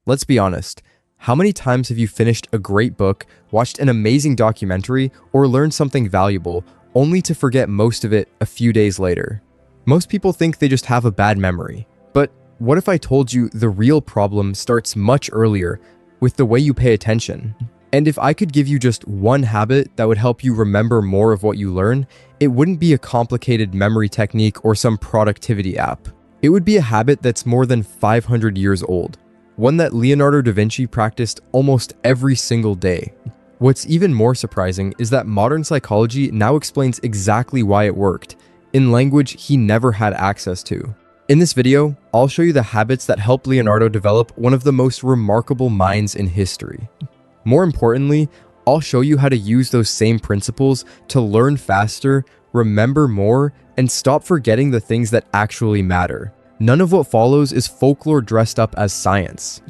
Let's be honest. How many times have you finished a great book, watched an amazing documentary, or learned something valuable, only to forget most of it a few days later? Most people think they just have a bad memory. But what if I told you the real problem starts much earlier, with the way you pay attention? And if I could give you just one habit that would help you remember more of what you learn, it wouldn't be a complicated memory technique or some productivity app. It would be a habit that's more than 500 years old. One that Leonardo da Vinci practiced almost every single day. What's even more surprising is that modern psychology now explains exactly why it worked, in language he never had access to. In this video, I'll show you the habits that helped Leonardo develop one of the most remarkable minds in history. More importantly, I'll show you how to use those same principles to learn faster, remember more, and stop forgetting the things that actually matter. None of what follows is folklore dressed up as science.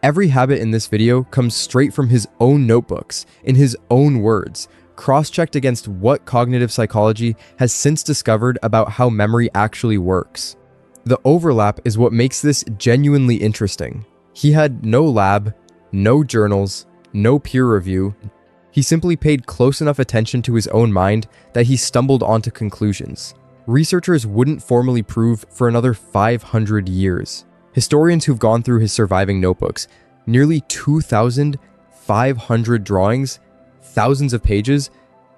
Every habit in this video comes straight from his own notebooks, in his own words, cross-checked against what cognitive psychology has since discovered about how memory actually works. The overlap is what makes this genuinely interesting. He had no lab, no journals, no peer review. He simply paid close enough attention to his own mind that he stumbled onto conclusions researchers wouldn't formally prove for another 500 years. Historians who've gone through his surviving notebooks, nearly 2,500 drawings, thousands of pages,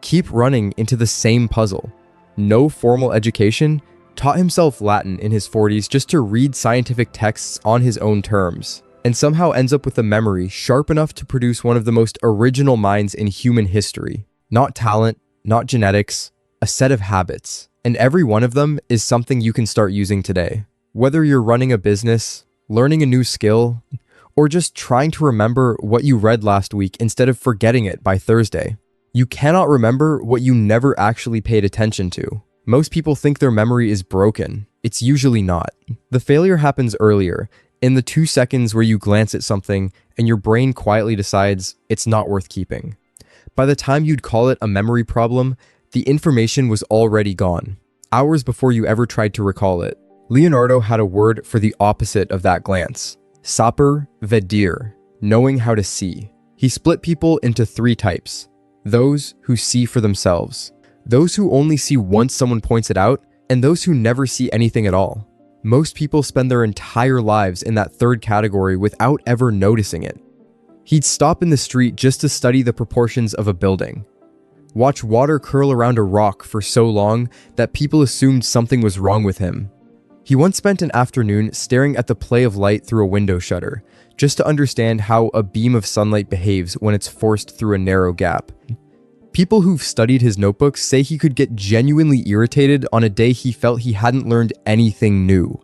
keep running into the same puzzle. No formal education, taught himself Latin in his 40s just to read scientific texts on his own terms, and somehow ends up with a memory sharp enough to produce one of the most original minds in human history. Not talent, not genetics, a set of habits. And every one of them is something you can start using today. Whether you're running a business, learning a new skill, or just trying to remember what you read last week instead of forgetting it by Thursday. You cannot remember what you never actually paid attention to. Most people think their memory is broken. It's usually not. The failure happens earlier, in the 2 seconds where you glance at something and your brain quietly decides it's not worth keeping. By the time you'd call it a memory problem, the information was already gone, hours before you ever tried to recall it. Leonardo had a word for the opposite of that glance. Saper vedere, knowing how to see. He split people into 3 types. Those who see for themselves, those who only see once someone points it out, and those who never see anything at all. Most people spend their entire lives in that third category without ever noticing it. He'd stop in the street just to study the proportions of a building. Watch water curl around a rock for so long that people assumed something was wrong with him. He once spent an afternoon staring at the play of light through a window shutter, just to understand how a beam of sunlight behaves when it's forced through a narrow gap. People who've studied his notebooks say he could get genuinely irritated on a day he felt he hadn't learned anything new.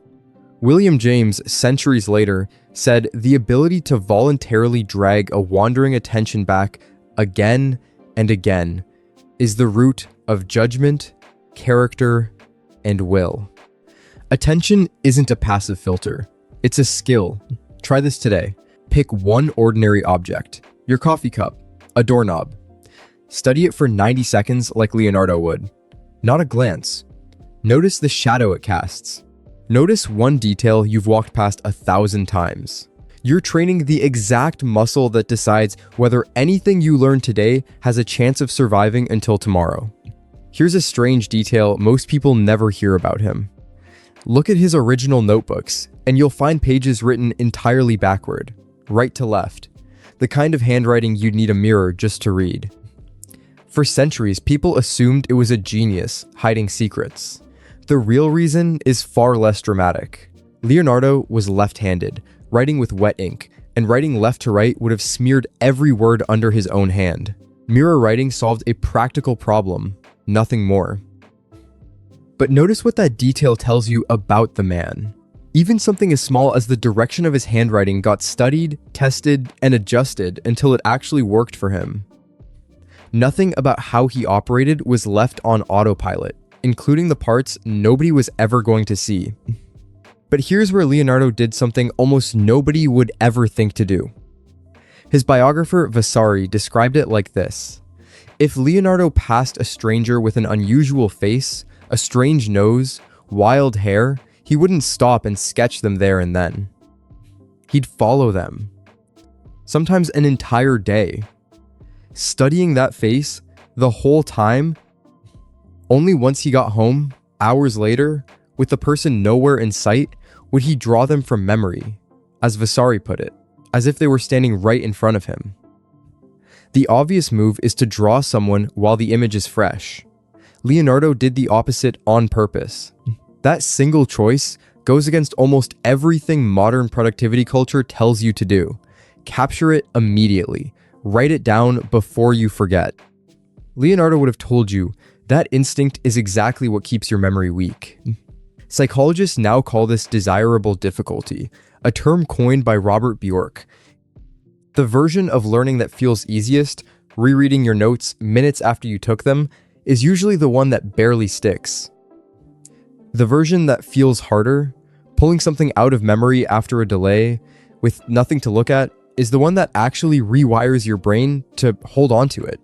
William James, centuries later, said the ability to voluntarily drag a wandering attention back again and again is the root of judgment, character, and will. Attention isn't a passive filter. It's a skill. Try this today. Pick one ordinary object, your coffee cup, a doorknob. Study it for 90 seconds like Leonardo would. Not a glance. Notice the shadow it casts. Notice one detail you've walked past 1,000 times. You're training the exact muscle that decides whether anything you learn today has a chance of surviving until tomorrow. Here's a strange detail most people never hear about him. Look at his original notebooks, and you'll find pages written entirely backward, right to left, the kind of handwriting you'd need a mirror just to read. For centuries, people assumed it was a genius hiding secrets. The real reason is far less dramatic. Leonardo was left-handed, writing with wet ink, and writing left to right would have smeared every word under his own hand. Mirror writing solved a practical problem, nothing more. But notice what that detail tells you about the man. Even something as small as the direction of his handwriting got studied, tested, and adjusted until it actually worked for him. Nothing about how he operated was left on autopilot, including the parts nobody was ever going to see. But here's where Leonardo did something almost nobody would ever think to do. His biographer Vasari described it like this: if Leonardo passed a stranger with an unusual face, a strange nose, wild hair, he wouldn't stop and sketch them there and then. He'd follow them, sometimes an entire day, studying that face the whole time. Only once he got home, hours later, with the person nowhere in sight, would he draw them from memory, as Vasari put it, as if they were standing right in front of him. The obvious move is to draw someone while the image is fresh. Leonardo did the opposite on purpose. That single choice goes against almost everything modern productivity culture tells you to do. Capture it immediately. Write it down before you forget. Leonardo would have told you that instinct is exactly what keeps your memory weak. Psychologists now call this desirable difficulty, a term coined by Robert Bjork. The version of learning that feels easiest, rereading your notes minutes after you took them, is usually the one that barely sticks. The version that feels harder, pulling something out of memory after a delay, with nothing to look at, is the one that actually rewires your brain to hold on to it.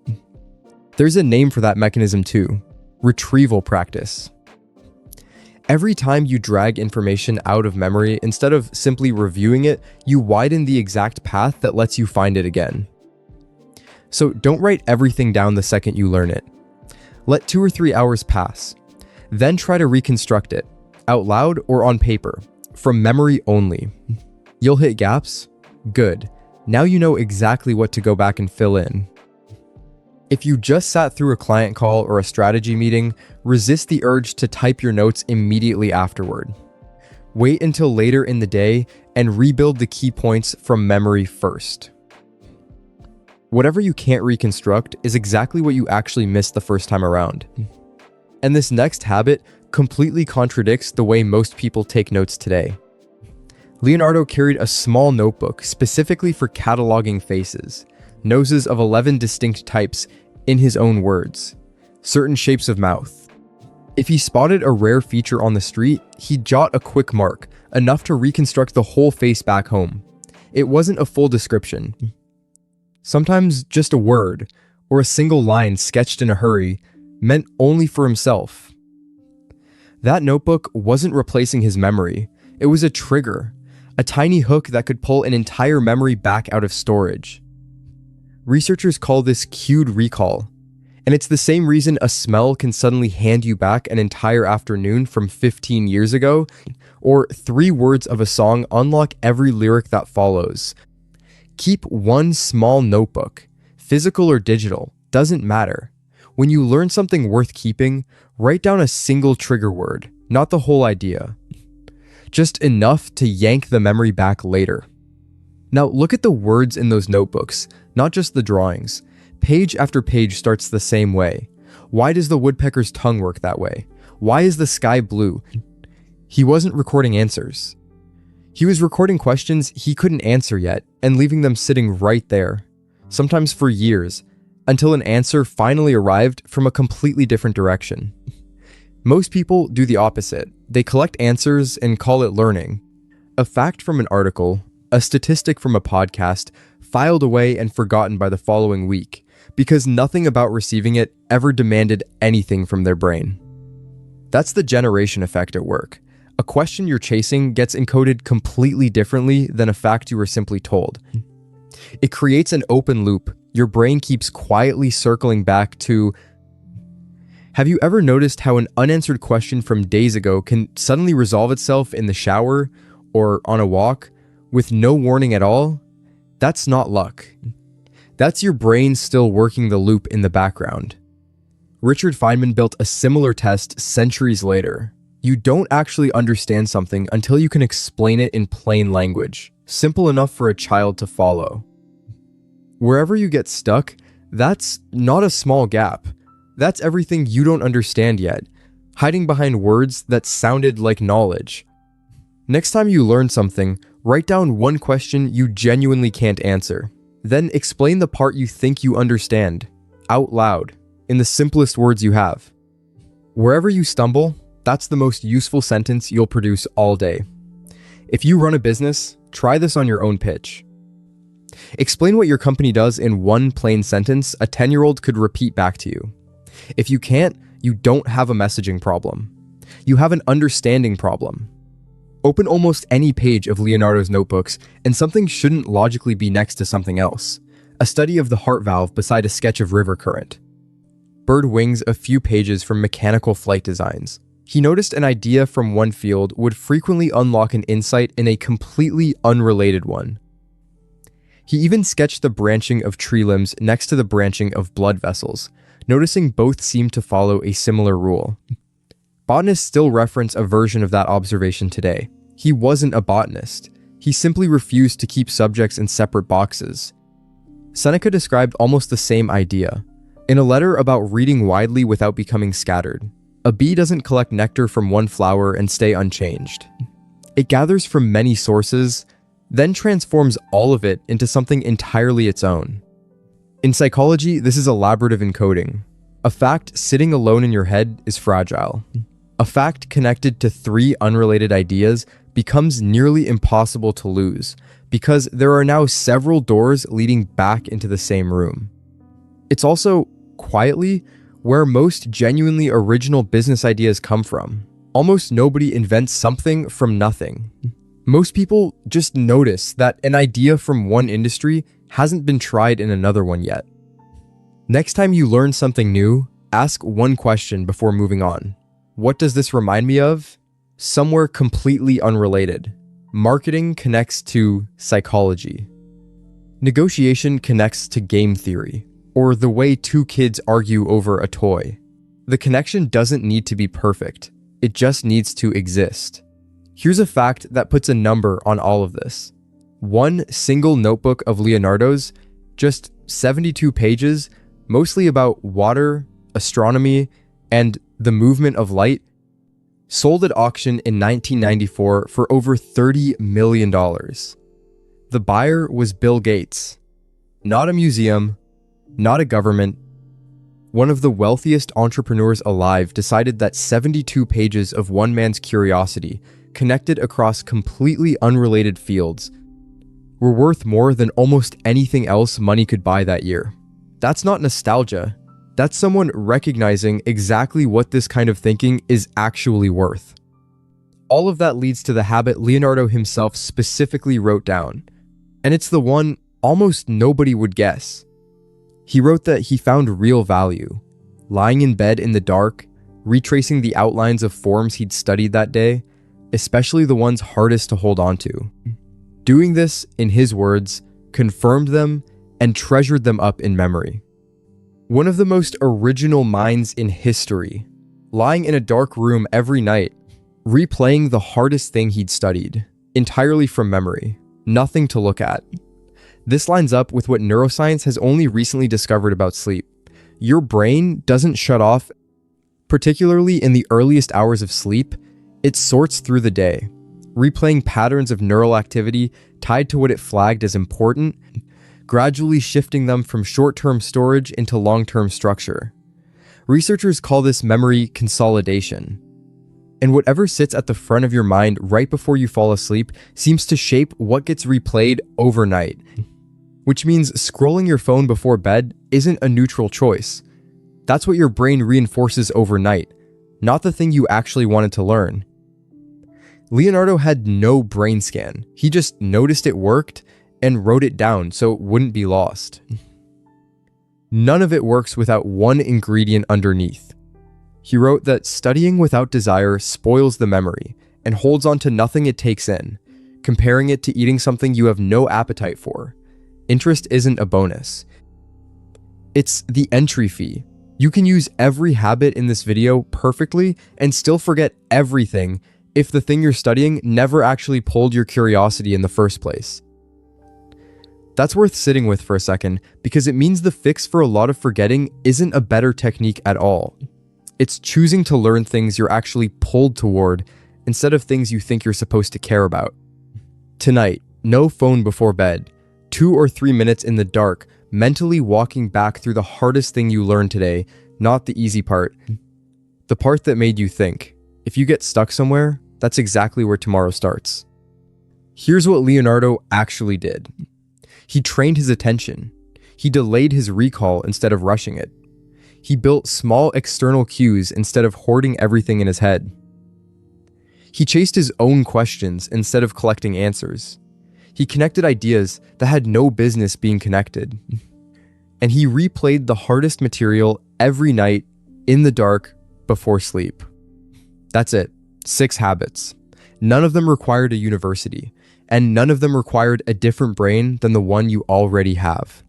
There's a name for that mechanism too: retrieval practice. Every time you drag information out of memory, instead of simply reviewing it, you widen the exact path that lets you find it again. So don't write everything down the second you learn it. Let 2 or 3 hours pass. Then try to reconstruct it, out loud or on paper, from memory only. You'll hit gaps? Good. Now you know exactly what to go back and fill in. If you just sat through a client call or a strategy meeting, resist the urge to type your notes immediately afterward. Wait until later in the day and rebuild the key points from memory first. Whatever you can't reconstruct is exactly what you actually missed the first time around. And this next habit completely contradicts the way most people take notes today. Leonardo carried a small notebook specifically for cataloging faces, noses of 11 distinct types in his own words, certain shapes of mouth. If he spotted a rare feature on the street, he'd jot a quick mark, enough to reconstruct the whole face back home. It wasn't a full description. Sometimes just a word, or a single line sketched in a hurry, meant only for himself. That notebook wasn't replacing his memory. It was a trigger, a tiny hook that could pull an entire memory back out of storage. Researchers call this cued recall, and it's the same reason a smell can suddenly hand you back an entire afternoon from 15 years ago, or 3 words of a song unlock every lyric that follows. Keep one small notebook, physical or digital, doesn't matter. When you learn something worth keeping, write down a single trigger word, not the whole idea. Just enough to yank the memory back later. Now look at the words in those notebooks, not just the drawings. Page after page starts the same way. Why does the woodpecker's tongue work that way? Why is the sky blue? He wasn't recording answers. He was recording questions he couldn't answer yet and leaving them sitting right there, sometimes for years, until an answer finally arrived from a completely different direction. Most people do the opposite. They collect answers and call it learning. A fact from an article, a statistic from a podcast, filed away and forgotten by the following week, because nothing about receiving it ever demanded anything from their brain. That's the generation effect at work. A question you're chasing gets encoded completely differently than a fact you were simply told. It creates an open loop. Your brain keeps quietly circling back to... Have you ever noticed how an unanswered question from days ago can suddenly resolve itself in the shower or on a walk with no warning at all? That's not luck. That's your brain still working the loop in the background. Richard Feynman built a similar test centuries later. You don't actually understand something until you can explain it in plain language, simple enough for a child to follow. Wherever you get stuck, that's not a small gap. That's everything you don't understand yet, hiding behind words that sounded like knowledge. Next time you learn something, write down one question you genuinely can't answer. Then explain the part you think you understand, out loud, in the simplest words you have. Wherever you stumble, that's the most useful sentence you'll produce all day. If you run a business, try this on your own pitch. Explain what your company does in one plain sentence a 10-year-old could repeat back to you. If you can't, you don't have a messaging problem. You have an understanding problem. Open almost any page of Leonardo's notebooks, and something shouldn't logically be next to something else. A study of the heart valve beside a sketch of river current. Bird wings a few pages from mechanical flight designs. He noticed an idea from one field would frequently unlock an insight in a completely unrelated one. He even sketched the branching of tree limbs next to the branching of blood vessels, noticing both seemed to follow a similar rule. Botanists still reference a version of that observation today. He wasn't a botanist. He simply refused to keep subjects in separate boxes. Seneca described almost the same idea. In a letter about reading widely without becoming scattered, a bee doesn't collect nectar from one flower and stay unchanged. It gathers from many sources, then transforms all of it into something entirely its own. In psychology, this is elaborative encoding. A fact sitting alone in your head is fragile. A fact connected to three unrelated ideas becomes nearly impossible to lose, because there are now several doors leading back into the same room. It's also, quietly, where most genuinely original business ideas come from. Almost nobody invents something from nothing. Most people just notice that an idea from one industry hasn't been tried in another one yet. Next time you learn something new, ask one question before moving on. What does this remind me of? Somewhere completely unrelated. Marketing connects to psychology. Negotiation connects to game theory, or the way two kids argue over a toy. The connection doesn't need to be perfect. It just needs to exist. Here's a fact that puts a number on all of this. One single notebook of Leonardo's, just 72 pages, mostly about water, astronomy, and the movement of light, sold at auction in 1994 for over $30 million. The buyer was Bill Gates. Not a museum, not a government. One of the wealthiest entrepreneurs alive decided that 72 pages of one man's curiosity, connected across completely unrelated fields, were worth more than almost anything else money could buy that year. That's not nostalgia. That's someone recognizing exactly what this kind of thinking is actually worth. All of that leads to the habit Leonardo himself specifically wrote down, and it's the one almost nobody would guess. He wrote that he found real value, lying in bed in the dark, retracing the outlines of forms he'd studied that day, especially the ones hardest to hold on to. Doing this, in his words, confirmed them and treasured them up in memory. One of the most original minds in history, lying in a dark room every night, replaying the hardest thing he'd studied, entirely from memory, nothing to look at. This lines up with what neuroscience has only recently discovered about sleep. Your brain doesn't shut off, particularly in the earliest hours of sleep. It sorts through the day, replaying patterns of neural activity tied to what it flagged as important, gradually shifting them from short-term storage into long-term structure. Researchers call this memory consolidation. And whatever sits at the front of your mind right before you fall asleep seems to shape what gets replayed overnight. Which means scrolling your phone before bed isn't a neutral choice. That's what your brain reinforces overnight, not the thing you actually wanted to learn. Leonardo had no brain scan. He just noticed it worked and wrote it down so it wouldn't be lost. None of it works without one ingredient underneath. He wrote that studying without desire spoils the memory and holds on to nothing it takes in, comparing it to eating something you have no appetite for. Interest isn't a bonus. It's the entry fee. You can use every habit in this video perfectly and still forget everything if the thing you're studying never actually pulled your curiosity in the first place. That's worth sitting with for a second, because it means the fix for a lot of forgetting isn't a better technique at all. It's choosing to learn things you're actually pulled toward instead of things you think you're supposed to care about. Tonight, no phone before bed. 2 or 3 minutes in the dark, mentally walking back through the hardest thing you learned today, not the easy part. The part that made you think. If you get stuck somewhere, that's exactly where tomorrow starts. Here's what Leonardo actually did. He trained his attention. He delayed his recall instead of rushing it. He built small external cues instead of hoarding everything in his head. He chased his own questions instead of collecting answers. He connected ideas that had no business being connected. And he replayed the hardest material every night in the dark before sleep. That's it. 6 habits. None of them required a university, and none of them required a different brain than the one you already have.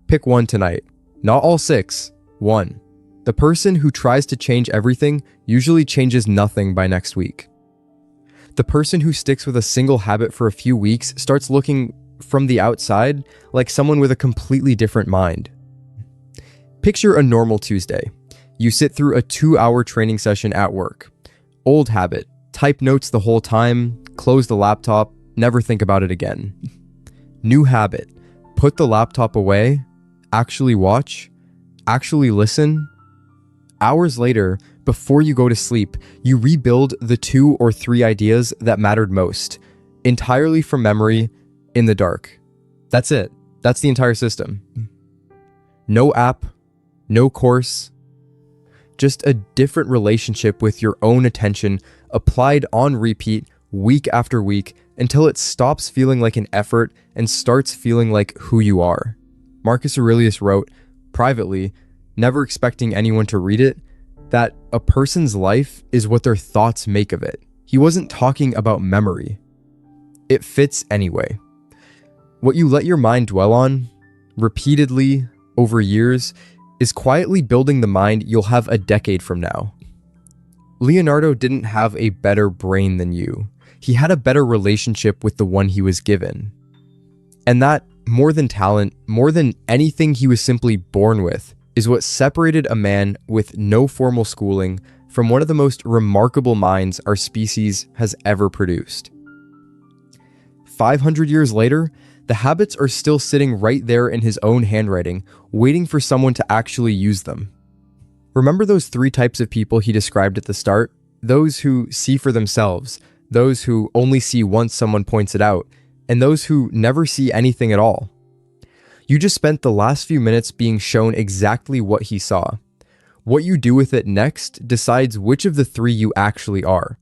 Pick one tonight. Not all 6. One. The person who tries to change everything usually changes nothing by next week. The person who sticks with a single habit for a few weeks starts looking from the outside like someone with a completely different mind. Picture a normal Tuesday. You sit through a 2-hour training session at work. Old habit. Type notes the whole time, close the laptop, never think about it again. New habit. Put the laptop away, actually watch, actually listen. Hours later, before you go to sleep, you rebuild the 2 or 3 ideas that mattered most, entirely from memory, in the dark. That's it. That's the entire system. No app, no course, just a different relationship with your own attention applied on repeat week after week until it stops feeling like an effort and starts feeling like who you are. Marcus Aurelius wrote, privately, never expecting anyone to read it, that a person's life is what their thoughts make of it. He wasn't talking about memory. It fits anyway. What you let your mind dwell on, repeatedly, over years, is quietly building the mind you'll have a decade from now. Leonardo didn't have a better brain than you. He had a better relationship with the one he was given. And that, more than talent, more than anything he was simply born with, is what separated a man with no formal schooling from one of the most remarkable minds our species has ever produced. 500 years later, the habits are still sitting right there in his own handwriting, waiting for someone to actually use them. Remember those 3 types of people he described at the start? Those who see for themselves, those who only see once someone points it out, and those who never see anything at all. You just spent the last few minutes being shown exactly what he saw. What you do with it next decides which of the 3 you actually are.